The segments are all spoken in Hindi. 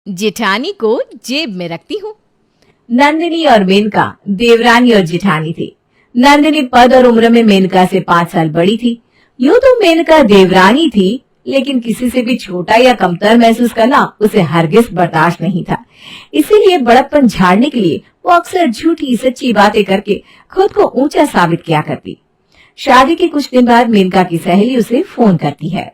जेठानी को जेब में रखती हूँ। नंदिनी और मेनका देवरानी और जेठानी थी। नंदिनी पद और उम्र में मेनका से 5 साल बड़ी थी। यूं तो मेनका देवरानी थी, लेकिन किसी से भी छोटा या कमतर महसूस करना उसे हरगिज बर्दाश्त नहीं था। इसीलिए बड़प्पन झाड़ने के लिए वो अक्सर झूठी सच्ची बातें करके खुद को ऊंचा साबित किया करती। शादी के कुछ दिन बाद मेनका की सहेली उसे फोन करती है।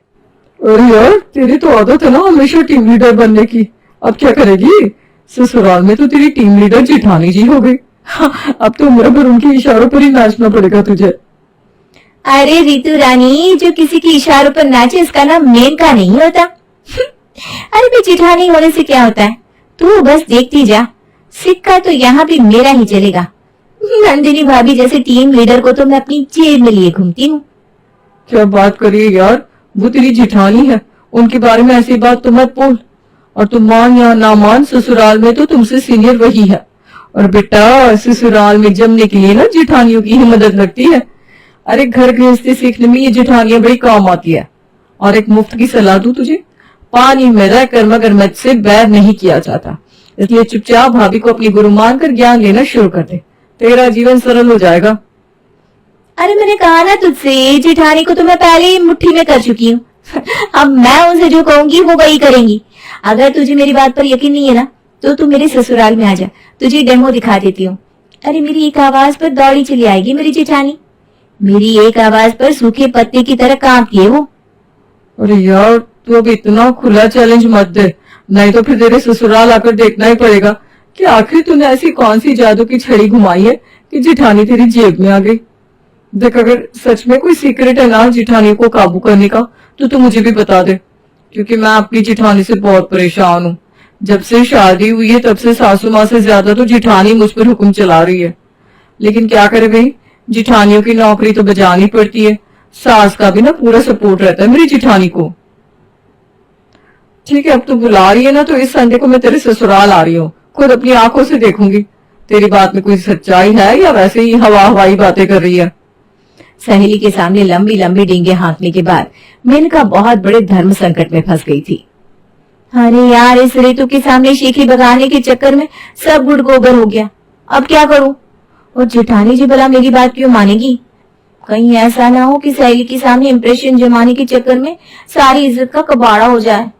अरे यार, तेरी तो आदत है ना हमेशा टीम लीडर बनने की। अब क्या करेगी? ससुराल में तो तेरी टीम लीडर जेठानी जी हो गई। हाँ, अब तो उम्र भर उनके इशारों पर ही नाचना पड़ेगा तुझे। अरे रीतू रानी, जो किसी के इशारों पर नाचे उसका नाम मेनका नहीं होता। अरे भी जेठानी होने से क्या होता है, तू बस देखती जा, सिक्का तो यहाँ भी मेरा ही चलेगा। नंदिनी भाभी जैसे टीम लीडर को तो मैं अपनी जेब में लिए घूमती हूँ। क्या बात करिए यार, वो तेरी जेठानी है, उनके बारे में ऐसी बात तो मत बोल। और तुम मान या ना मान, ससुराल में तो तुमसे सीनियर वही है। और बेटा, ससुराल में जमने के लिए ना जेठानियों की ही मदद लगती है। अरे घर गृहस्थी सीखने में ये जेठानियां बड़ी काम आती है। और एक मुफ्त की सलाह दूं तुझे, पानी में रहकर मगरमच्छ से बैर नहीं किया जाता। इसलिए चुपचाप भाभी को अपनी गुरु मानकर ज्ञान लेना शुरू कर दे, तेरा जीवन सरल हो जाएगा। अरे मैंने कहा ना तुझसे, जेठानी को तो मैं पहले ही मुट्ठी में कर चुकी हूँ। अब मैं उनसे जो कहूंगी वो वही करेंगी। अगर तुझे मेरी बात पर यकीन नहीं है ना, तो तू मेरे ससुराल में आ जा, तुझे डेमो दिखा देती हूँ। अरे मेरी एक आवाज पर दौड़ी चली आएगी मेरी जेठानी। मेरी एक आवाज पर सूखे पत्ते की तरह कांपती है वो। अरे यार, तू अब इतना खुला चैलेंज मत दे, नहीं तो फिर तेरे ससुराल आकर देखना ही पड़ेगा कि आखिर तूने ऐसी कौन सी जादू की छड़ी घुमाई है कि जेठानी तेरी जेब में आ गई। देख, अगर सच में कोई सीक्रेट है ना जेठानी को काबू करने का, तो तू मुझे भी बता दे, क्योंकि मैं अपनी जेठानी से बहुत परेशान हूँ। जब से शादी हुई है तब से सासू माँ से ज्यादा तो जेठानी मुझ पर हुक्म चला रही है। लेकिन क्या करे भाई, जेठानियों की नौकरी तो बजानी पड़ती है। सास का भी ना पूरा सपोर्ट रहता है मेरी जेठानी को। ठीक है, अब तू बुला रही है ना, तो इस संडे को मैं तेरे ससुराल आ रही हूँ, खुद अपनी आंखों से देखूंगी तेरी बात में कोई सच्चाई है या वैसे ही हवाई बातें कर रही है। सहेली के सामने लंबी लंबी डींगे हाँकने के बाद मेनका बहुत बड़े धर्म संकट में फंस गई थी। अरे यार, इस ऋतु के सामने शीखी बगाने के चक्कर में सब गुड़ गोबर हो गया। अब क्या करूं? और जेठानी जी भला मेरी बात क्यों मानेगी? कहीं ऐसा ना हो कि सहेली के सामने इंप्रेशन जमाने के चक्कर में सारी इज्जत का कबाड़ा हो जाए।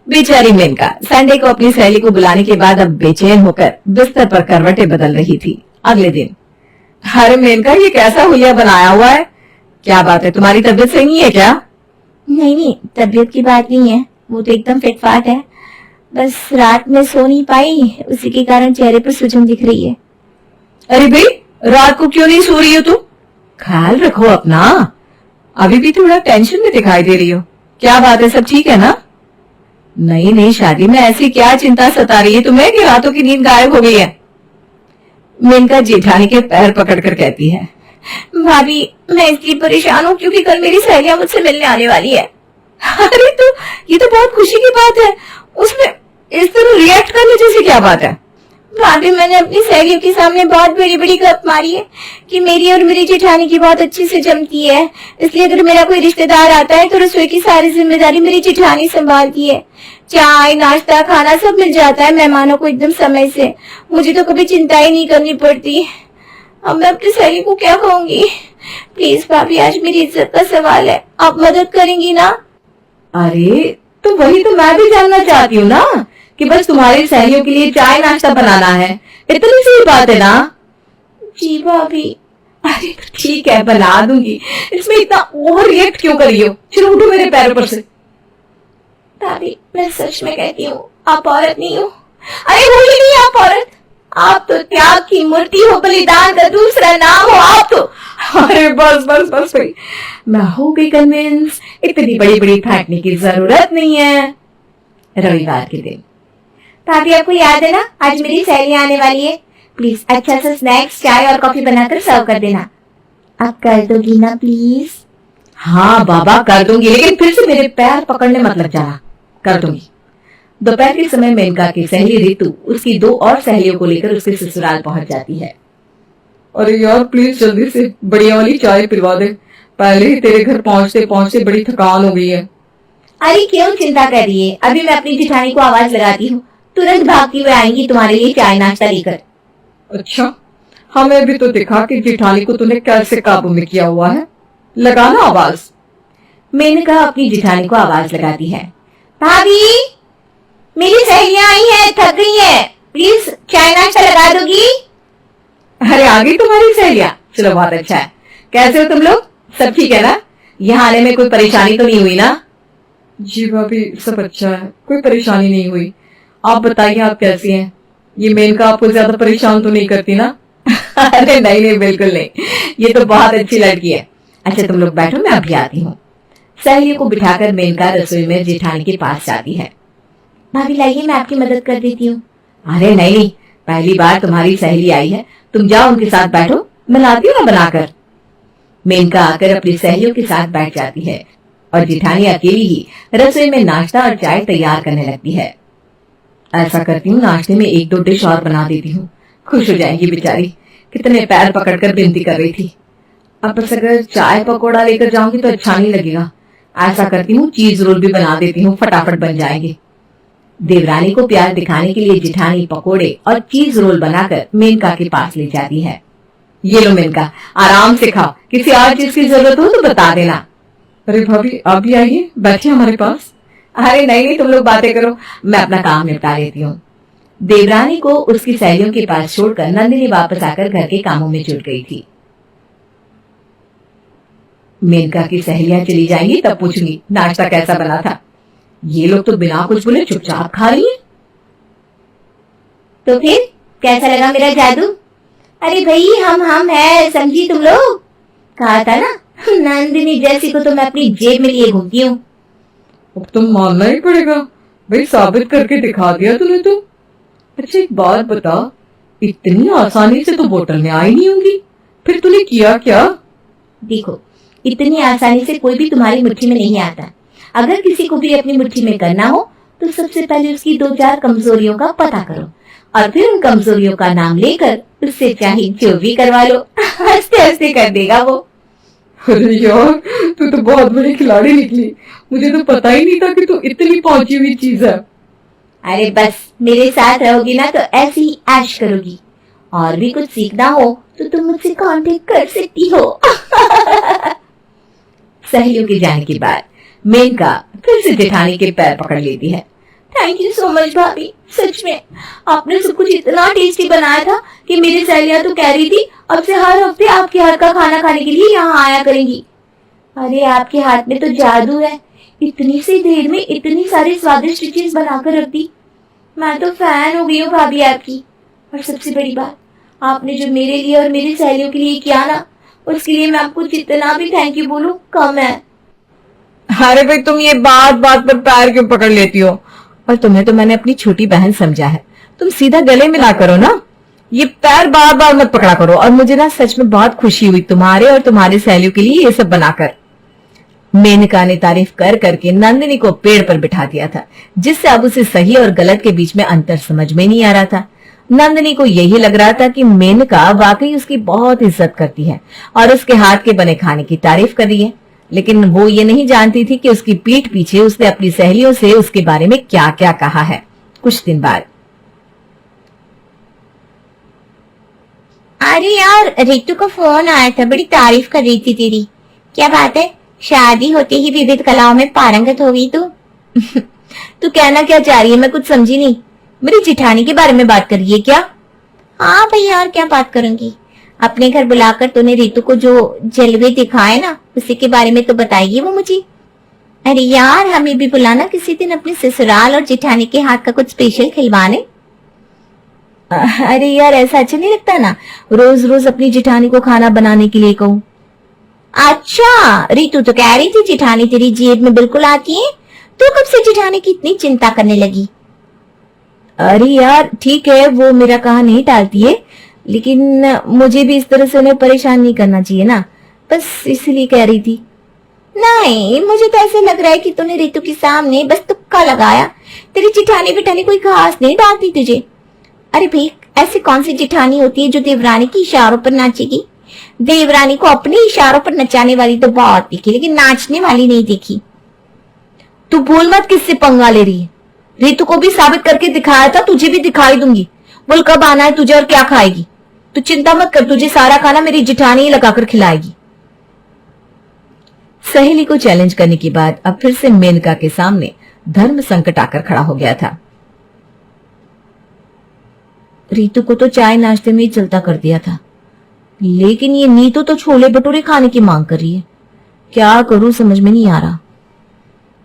बेचारी मेनका संडे को अपनी सहेली को बुलाने के बाद अब बेचैन होकर बिस्तर पर करवटें बदल रही थी। अगले दिन, अरे मेनका, ये कैसा हुलिया बनाया हुआ है? क्या बात है, तुम्हारी तबीयत सही नहीं है क्या? नहीं, तबीयत की बात नहीं है, वो तो एकदम फिटफाट है। बस रात में सो नहीं पाई, उसी के कारण चेहरे पर सूजन दिख रही है। अरे भाई, रात को क्यों नहीं सो रही हो तुम? ख्याल रखो अपना, अभी भी थोड़ा टेंशन में दिखाई दे रही हो। क्या बात है, सब ठीक है ना? नहीं, शादी में ऐसी क्या चिंता सता रही है तुम्हें कि रातों की नींद गायब हो गई है? मेनका जेठानी के पैर पकड़कर कहती है, भाभी, मैं इसलिए परेशान हूँ क्योंकि कल मेरी सहेलियां मुझसे मिलने आने वाली है। अरे तो ये तो बहुत खुशी की बात है, उसमें इस तरह रिएक्ट करने जैसी क्या बात है? भाभी, मैंने अपनी सहेलियों के सामने बहुत बड़ी बड़ी गप मारी है कि मेरी और मेरी जेठानी की बहुत अच्छी से जमती है, इसलिए अगर मेरा कोई रिश्तेदार आता है तो रसोई की सारी जिम्मेदारी मेरी जेठानी संभालती है। चाय नाश्ता खाना सब मिल जाता है मेहमानों को एकदम समय से, मुझे तो कभी चिंता ही नहीं करनी पड़ती। अब मैं अपनी सहेली को क्या कहूंगी? प्लीज भाभी, आज मेरी इज्जत का सवाल है, आप मदद करेंगी ना? अरे तो वही तो मैं भी जानना चाहती हूँ ना, कि बस तुम्हारी सहेलियों के लिए चाय नाश्ता बनाना है, इतनी सी बात है ना? जी भाभी। अरे ठीक है, बना दूंगी, इसमें इतना ओवर रिएक्ट क्यों कर रही हो? चलो उठो मेरे पैरों पर से। भाभी, मैं सच में कहती हूँ, आप औरत नहीं हो। अरे बोली नहीं, आप औरत, आप तो त्याग की मूर्ति हो, बलिदान का दूसरा नाम हो आप तो। अरे बस बस बस भाई, मैं हो गई कन्विंस, इतनी बड़ी बड़ी फेंकने की जरूरत नहीं है। रविवार के दिन, भाभी आपको याद है ना, आज मेरी सहेली आने वाली है, प्लीज अच्छा सा स्नैक्स चाय और कॉफी बनाकर सर्व कर देना। आप कर दोगी ना प्लीज? हाँ बाबा, कर दूंगी, लेकिन फिर से मेरे पैर पकड़ने मत लग जाना। कर दूंगी। दोपहर के समय मेनका की सहेली रितु उसकी 2 और सहेलियों को लेकर उसके ससुराल पहुंच जाती है। अरे यार प्लीज जल्दी से बढ़िया वाली चाय पिलवा दे, पहले ही तेरे घर पहुंचते पहुंचते बड़ी थकान हो गई है। अरे क्यों चिंता कर रही है, अभी मैं अपनी जिठानी को आवाज लगाती हूँ, तुरंत भागती हुए आएंगी तुम्हारे लिए चाय नाश्ता लेकर। अच्छा, हमें भी तो दिखा कि जिठानी को तूने कैसे काबू में किया हुआ है। लगाना आवाज। मेनका अपनी जिठानी को आवाज लगाती है। भाभी, मेरी सहेलियां आई हैं, थक गई हैं, प्लीज चाय नाश्ता लगा दोगी? अरे आ गई तुम्हारी सहेलियां, चलो बहुत अच्छा है। कैसे हो तुम लोग, सब ठीक है ना? यहाँ आने में कोई परेशानी तो नहीं हुई ना? जी भाभी, सब अच्छा है, कोई परेशानी नहीं हुई। आप बताइए, आप कैसी हैं? ये मेनका आपको ज्यादा परेशान तो नहीं करती ना? अरे नहीं नहीं, बिल्कुल नहीं, ये तो बहुत अच्छी लड़की है। अच्छा तुम लोग बैठो, मैं अभी आती हूँ। सहेलियों को बिठाकर मेनका रसोई में जेठानी के पास जाती है। भाभी लाइए, मैं आपकी मदद कर देती हूँ। अरे नहीं नहीं, पहली बार तुम्हारी सहेली आई है, तुम जाओ उनके साथ बैठो, मैं लाती हूँ ना बनाकर। मेनका आकर अपनी सहेलियों के साथ बैठ जाती है और जेठानी अकेली ही रसोई में नाश्ता और चाय तैयार करने लगती है। ऐसा करती हूँ, नाश्ते में 1-2 डिश और बना देती हूँ, खुश हो जाएगी बेचारी। कितने पैर पकड़कर विनती कर रही थी। अब बस अगर चाय पकौड़ा लेकर जाऊंगी तो अच्छा नहीं लगेगा। ऐसा करती हूँ, चीज रोल भी बना देती हूँ, फटाफट बन जाएंगे। देवरानी को प्यार दिखाने के लिए जेठानी पकोड़े और चीज रोल बनाकर मेनका के पास ले जाती है। ये लो मेनका, आराम से खाओ, किसी और चीज की जरूरत हो तो बता देना। अरे भाभी, आप भी आइए, बैठिए हमारे पास। अरे नहीं नहीं, तुम लोग बातें करो, मैं अपना काम निपटा लेती हूँ। देवरानी को उसकी सहेलियों के पास छोड़कर नंदिनी वापस आकर घर के कामों में जुट गई थी। मेनका की सहेलियां चली जाएंगी तब पूछूंगी नाश्ता कैसा बना था। ये लोग तो बिना कुछ बोले चुपचाप खा रही है। तो फिर कैसा लगा मेरा जादू? अरे भाई, हम है, समझी तुम लोग? कहा था ना, नंदिनी जैसी को तो मैं अपनी जेब में लिए घूमती हूँ। अब तो मानना ही पड़ेगा भाई, साबित करके दिखा दिया तूने तो। अच्छा एक बात बता, इतनी आसानी से तो बोतल में आई नहीं होंगी, फिर तूने किया क्या? देखो, इतनी आसानी से कोई भी तुम्हारी मुट्ठी में नहीं आता। अगर किसी को भी अपनी मुट्ठी में करना हो तो सबसे पहले उसकी 2-4 कमजोरियों का पता करो और फिर उन कमजोरियों का नाम लेकर उससे चाहे जो भी करवा लो, हंसते हंसते कर देगा वो। अरे यार, तू तो बहुत बड़ी खिलाड़ी निकली, मुझे तो पता ही नहीं था कि तू इतनी पहुंची हुई चीज है। अरे बस, मेरे साथ रहोगी ना तो ऐसे ही ऐश करोगी। और भी कुछ सीखना हो तो तुम मुझसे कांटेक्ट कर सकती हो। सहेलियों के जाने के बाद मेनका फिर से जेठानी के पैर पकड़ लेती है। थैंक यू सो मच भाभी, सच में आपने सब कुछ इतना टेस्टी बनाया था कि मेरी सहेलियां तो कह रही थी अब से हर हफ्ते आपके हाथ का खाना खाने के लिए यहाँ आया करेंगी। अरे आपके हाथ में तो जादू है, इतनी सी देर में इतनी सारी स्वादिष्ट चीज बनाकर रख दी। मैं तो फैन हो गई हूँ भाभी आपकी। और सबसे बड़ी बात, आपने जो मेरे लिए और मेरी सहेलियों के लिए किया ना, उसके लिए मैं आपको जितना भी थैंक यू बोलूं कम है। अरे भाई, तुम ये बात बात पर पैर क्यों पकड़ लेती हो? और तुम्हें तो मैंने अपनी छोटी बहन समझा है, तुम सीधा गले मिला करो ना, ये पैर बार बार मत पकड़ा करो। और मुझे ना सच में बहुत खुशी हुई तुम्हारे और तुम्हारी सहेलियों के लिए ये सब बनाकर। मेनका ने तारीफ कर करके नंदिनी को पेड़ पर बिठा दिया था, जिससे अब उसे सही और गलत के बीच में अंतर समझ में नहीं आ रहा था। नंदिनी को यही लग रहा था कि मेनका वाकई उसकी बहुत इज्जत करती है और उसके हाथ के बने खाने की तारीफ कर रही है, लेकिन वो ये नहीं जानती थी कि उसकी पीठ पीछे उसने अपनी सहेलियों से उसके बारे में क्या क्या कहा है। कुछ दिन बाद, अरे यार, रितु का फोन आया था, बड़ी तारीफ कर रही थी तेरी। क्या बात है, शादी होते ही विविध कलाओं में पारंगत हो गई तू? तू कहना क्या चाह रही है, मैं कुछ समझी नहीं। मेरी जिठानी के बारे में बात कर रही है क्या? हाँ भाई यार, क्या बात करूंगी, अपने घर बुलाकर तूने रितु को जो जलवे दिखाए ना, उसी के बारे में तो बताएगी वो मुझे। अरे यार, हमें भी बुलाना किसी दिन अपने ससुराल और जिठानी के हाथ का कुछ स्पेशल खिलवाने। अरे यार, ऐसा अच्छा नहीं लगता ना, रोज रोज अपनी जिठानी को खाना बनाने के लिए कहूँ। अच्छा, रितु तो कह रही थी जिठानी तेरी जेब में बिल्कुल आती है, तो कब से जिठानी की इतनी चिंता करने लगी? अरे यार ठीक है, वो मेरा कहा नहीं टालती है, लेकिन मुझे भी इस तरह से उन्हें परेशान नहीं करना चाहिए ना, बस इसलिए कह रही थी। नहीं, मुझे तो ऐसे लग रहा है कि तूने रितु के सामने बस तुक्का लगाया। तेरी जिठानी बिठानी कोई खास नहीं डालती तुझे। अरे भाई, ऐसी कौन सी जिठानी होती है जो देवरानी के इशारों पर नाचेगी? देवरानी को अपने इशारों पर नचाने वाली तो बहुत देखी, लेकिन नाचने वाली नहीं देखी। तू भूल मत किससे पंगा ले रही है। रितु को भी साबित करके दिखाया था, तुझे भी दिखाई दूंगी। बोल कब आना है तुझे और क्या खाएगी। तू चिंता मत कर, तुझे सारा खाना मेरी जिठानी ही लगाकर खिलाएगी। सहेली को चैलेंज करने के बाद अब फिर से मेनका के सामने धर्म संकट आकर खड़ा हो गया था। रीतु को तो चाय नाश्ते में ही चलता कर दिया था, लेकिन ये नीतू तो छोले भटूरे खाने की मांग कर रही है। क्या करूं समझ में नहीं आ रहा।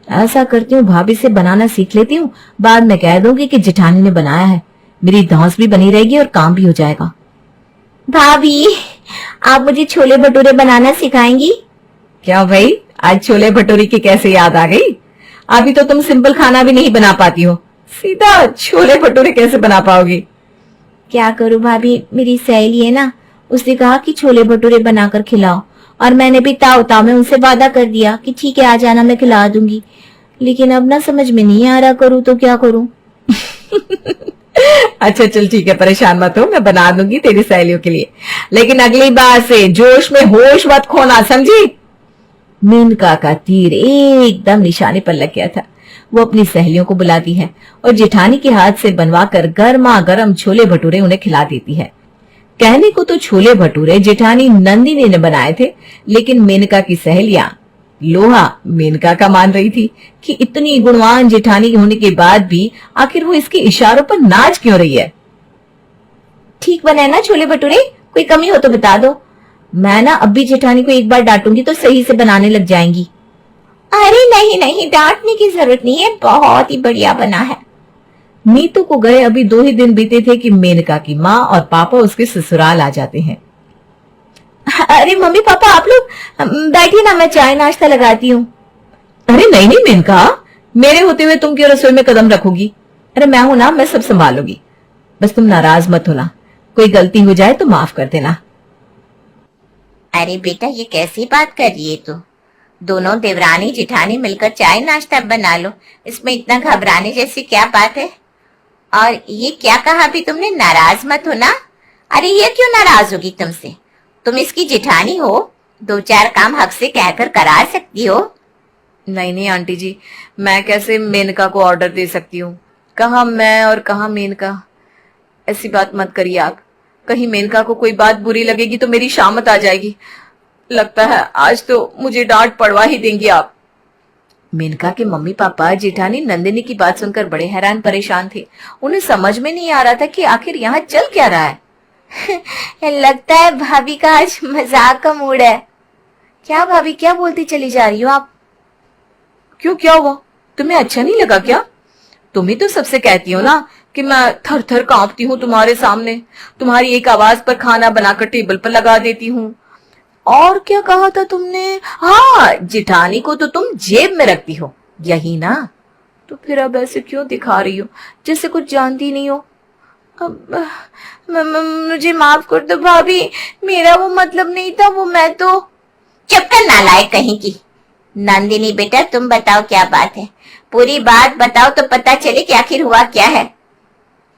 ऐसा करती हूँ, भाभी से बनाना सीख लेती हूँ, बाद में कह दूंगी कि जेठानी ने बनाया है। मेरी धौंस भी बनी रहेगी और काम भी हो जाएगा। भाभी, आप मुझे छोले भटूरे बनाना सिखाएंगी? क्या भाई, आज छोले भटूरे की कैसे याद आ गई? अभी तो तुम सिंपल खाना भी नहीं बना पाती हो, सीधा छोले भटूरे कैसे बना पाओगी? क्या करूं भाभी, मेरी सहेली है ना, उसने कहा कि छोले भटूरे बनाकर खिलाओ, और मैंने भी ताव ताव में उनसे वादा कर दिया कि ठीक है आ जाना, मैं खिला दूंगी। लेकिन अब ना समझ में नहीं आ रहा, करूं तो क्या करूं। अच्छा चल ठीक है, परेशान मत हो, मैं बना दूंगी तेरी सहेलियों के लिए, लेकिन अगली बार से जोश में होश मत खोना, समझी? मेनका का तीर एकदम निशाने पर लग गया था। वो अपनी सहेलियों को बुलाती है और जेठानी के हाथ से बनवाकर गर्मा गर्म छोले भटूरे उन्हें खिला देती है। कहने को तो छोले भटूरे जेठानी नंदिनी ने बनाए थे, लेकिन मेनका की सहेलियां लोहा मेनका का मान रही थी कि इतनी गुणवान जेठानी होने के बाद भी आखिर वो इसके इशारों पर नाच क्यों रही है। ठीक बने ना छोले भटूरे? कोई कमी हो तो बता दो। मैं ना अब भी जेठानी को एक बार डांटूंगी तो सही से बनाने लग जाएंगी। अरे नहीं नहीं, डांटने की जरूरत नहीं है, बहुत ही बढ़िया बना है। नीतू को गए अभी 2 ही दिन बीते थे कि मेनका की माँ और पापा उसके ससुराल आ जाते हैं। अरे मम्मी पापा आप लोग बैठिए ना, मैं चाय नाश्ता लगाती हूँ। अरे नहीं नहीं मेनका, मेरे होते हुए तुम क्यों रसोई में कदम रखोगी? अरे मैं हूं ना, मैं सब संभालूंगी, बस तुम नाराज मत होना, कोई गलती हो जाए तो माफ कर देना। अरे बेटा, ये कैसी बात कर रही है तू? दोनों देवरानी जिठानी मिलकर चाय नाश्ता बना लो, इसमें इतना घबराने जैसी क्या बात है? और ये क्या कहा अभी तुमने, नाराज मत हो ना? अरे ये क्यों नाराज होगी तुमसे? तुम इसकी जिठानी हो, 2-4 काम हक से कहकर करा सकती हो। नहीं नहीं आंटी जी, मैं कैसे मेनका को ऑर्डर दे सकती हूँ? कहाँ मैं और कहाँ मेनका। ऐसी बात मत करिए आप, कहीं मेनका को कोई बात बुरी लगेगी तो मेरी शामत आ जाएगी। लगता है आज तो मुझे डांट पड़वा ही देंगी आप। मेनका के मम्मी पापा जेठानी नंदिनी की बात सुनकर बड़े हैरान परेशान थे। उन्हें समझ में नहीं आ रहा था कि आखिर यहाँ चल क्या रहा है। लगता है भाभी का आज मजाक का मूड है। क्या भाभी, क्या बोलती चली जा रही हो आप? क्यों, क्या हुआ? तुम्हें अच्छा नहीं लगा क्या? तुम ही तो सबसे कहती हो ना कि मैं थर थर कांपती हूँ तुम्हारे सामने, तुम्हारी एक आवाज पर खाना बनाकर टेबल पर लगा देती हूँ। और क्या कहा था तुमने? हाँ, जिठानी को तो तुम जेब में रखती हो, यही ना? तो फिर अब ऐसे क्यों दिखा रही हो जैसे कुछ जानती नहीं हो? अब मुझे माफ कर दो भाभी, मेरा वो मतलब नहीं था, वो मैं तो। चुप कर नालायक कहीं की। नंदिनी बेटा, तुम बताओ क्या बात है, पूरी बात बताओ तो पता चले कि आखिर हुआ क्या है।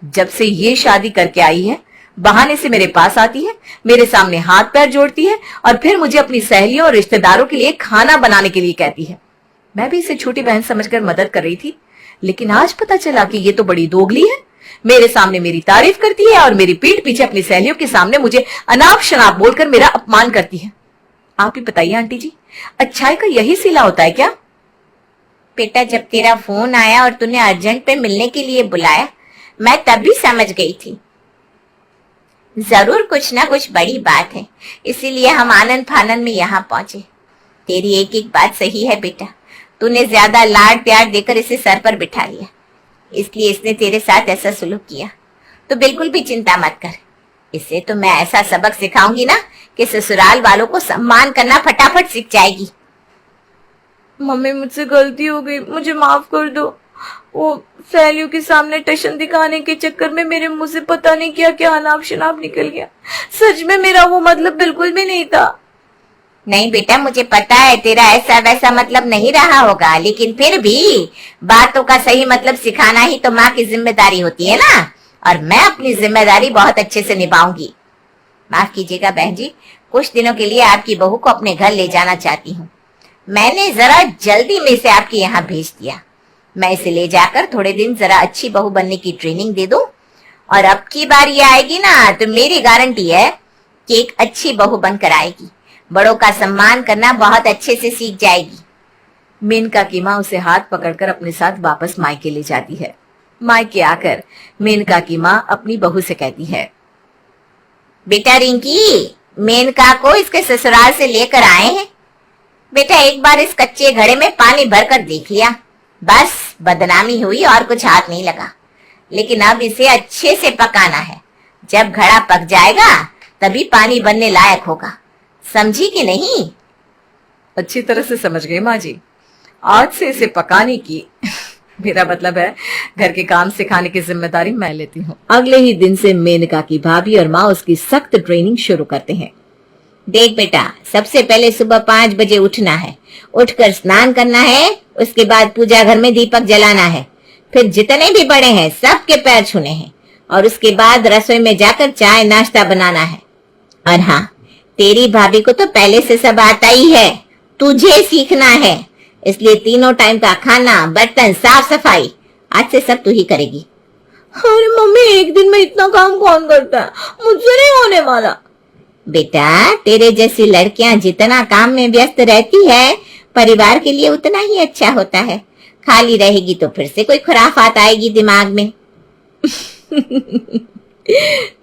जब से ये शादी करके आई है, बहाने से मेरे पास आती है, मेरे सामने हाथ पैर जोड़ती है और फिर मुझे अपनी सहेलियों और रिश्तेदारों के लिए खाना बनाने के लिए कहती है। मैं भी इसे छोटी बहन समझकर मदद कर रही थी, लेकिन आज पता चला कि ये तो बड़ी दोगली है। मेरे सामने मेरी तारीफ करती है और मेरी पीठ पीछे अपनी सहेलियों के सामने मुझे अनाप शनाप बोलकर मेरा अपमान करती है। आप ही बताइए आंटी जी, अच्छाई का यही सिला होता है क्या? बेटा, जब तेरा फोन आया और तूने अर्जेंट पे मिलने के लिए बुलाया, मैं तभी समझ गई थी जरूर कुछ ना कुछ बड़ी बात है, इसीलिए हम आनंद फानंद में यहाँ पहुंचे। तेरी एक एक बात सही है बेटा, तूने ज्यादा लाड प्यार देकर इसे सर पर बिठा लिया, इसलिए इसने तेरे साथ ऐसा सुलूक किया। तो बिल्कुल भी चिंता मत कर, इसे तो मैं ऐसा सबक सिखाऊंगी ना कि ससुराल वालों को सम्मान करना फटाफट सीख जाएगी। मम्मी, मुझसे गलती हो गई, मुझे माफ कर दो। वो सहेलियों के सामने टशन दिखाने के चक्कर में मेरे मुंह से पता नहीं क्या क्या अनाप शनाप निकल गया। सच में मेरा वो मतलब बिल्कुल भी नहीं था। नहीं बेटा, मुझे पता है तेरा ऐसा वैसा मतलब नहीं रहा होगा, लेकिन फिर भी बातों का सही मतलब सिखाना ही तो माँ की जिम्मेदारी होती है ना, और मैं अपनी जिम्मेदारी बहुत अच्छे से निभाऊंगी। माफ कीजिएगा बहन जी, कुछ दिनों के लिए आपकी बहू को अपने घर ले जाना चाहती हूँ। मैंने जरा जल्दी में से आपके यहाँ भेज दिया। मैं इसे ले जाकर थोड़े दिन जरा अच्छी बहू बनने की ट्रेनिंग दे दूं, और अब की बार ये आएगी ना तो मेरी गारंटी है कि एक अच्छी बहू बनकर आएगी। बड़ों का सम्मान करना बहुत अच्छे से सीख जाएगी। मेनका की माँ उसे हाथ पकड़कर अपने साथ वापस मायके ले जाती है। मायके आकर मेनका की माँ अपनी बहू से कहती है, बेटा रिंकी, मेनका को इसके ससुराल से लेकर आए हैं। बेटा एक बार इस कच्चे घड़े में पानी भरकर देख लिया, बस बदनामी हुई और कुछ हाथ नहीं लगा। लेकिन अब इसे अच्छे से पकाना है। जब घड़ा पक जाएगा तभी पानी बनने लायक होगा, समझी कि नहीं? अच्छी तरह से समझ गए माँ जी। आज से इसे पकाने की मेरा मतलब है घर के काम सिखाने की जिम्मेदारी मैं लेती हूँ। अगले ही दिन से मेनका की भाभी और माँ उसकी सख्त ट्रेनिंग शुरू करते हैं। देख बेटा, सबसे पहले सुबह 5 बजे उठना है। उठकर स्नान करना है, उसके बाद पूजा घर में दीपक जलाना है। फिर जितने भी बड़े हैं सबके पैर छूने हैं, और उसके बाद रसोई में जाकर चाय नाश्ता बनाना है। और हाँ, तेरी भाभी को तो पहले से सब आता ही है, तुझे सीखना है। इसलिए तीनों टाइम का खाना, बर्तन, साफ सफाई आज से सब तू ही करेगी। अरे मम्मी, एक दिन में इतना काम कौन करता है? मुझसे नहीं होने वाला। बेटा तेरे जैसी लड़कियां जितना काम में व्यस्त रहती है, परिवार के लिए उतना ही अच्छा होता है। खाली रहेगी तो फिर से कोई खुराफात आएगी दिमाग में।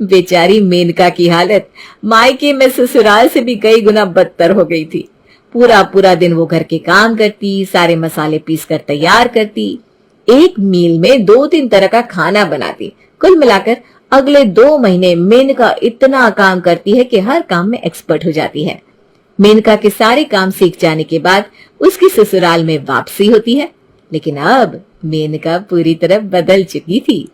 बेचारी मेनका की हालत मायके में ससुराल से भी कई गुना बदतर हो गई थी। पूरा पूरा दिन वो घर के काम करती, सारे मसाले पीस कर तैयार करती, एक मील में 2-3 तरह का खाना बनाती। कुल मिलाकर अगले 2 महीने मेनका इतना काम करती है कि हर काम में एक्सपर्ट हो जाती है। मेनका के सारे काम सीख जाने के बाद उसकी ससुराल में वापसी होती है। लेकिन अब मेनका पूरी तरह बदल चुकी थी।